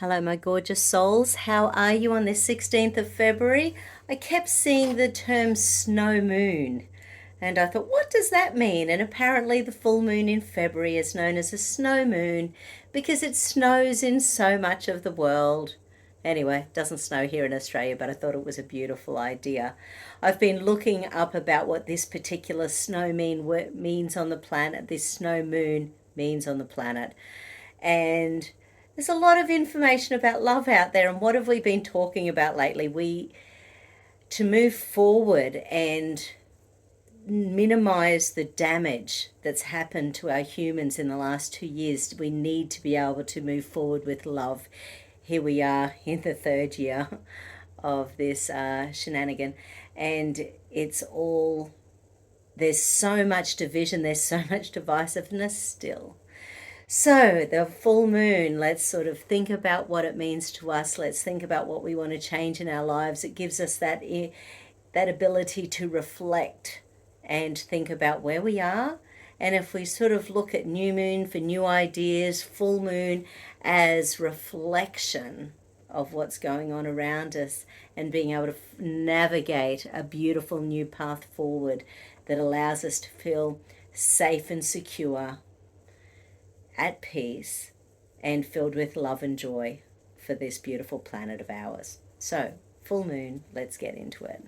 Hello, my gorgeous souls. How are you on this 16th of February? I kept seeing the term snow moon, and I thought, what does that mean? And apparently, the full moon in February is known as a snow moon because it snows in so much of the world. Anyway, it doesn't snow here in Australia, but I thought it was a beautiful idea. I've been looking up about what this particular means on the planet, this snow moon means on the planet. And there's a lot of information about love out there. And what have we been talking about lately? To move forward and minimize the damage that's happened to our humans in the last 2 years, we need to be able to move forward with love. Here we are in the third year of this shenanigan, and there's so much division, there's so much divisiveness still. So, the full moon, let's sort of think about what it means to us. Let's think about what we want to change in our lives. It gives us that ability to reflect and think about where we are. And if we sort of look at new moon for new ideas, full moon as reflection of what's going on around us, and being able to navigate a beautiful new path forward that allows us to feel safe and secure, at peace, and filled with love and joy for this beautiful planet of ours. So, full moon, let's get into it.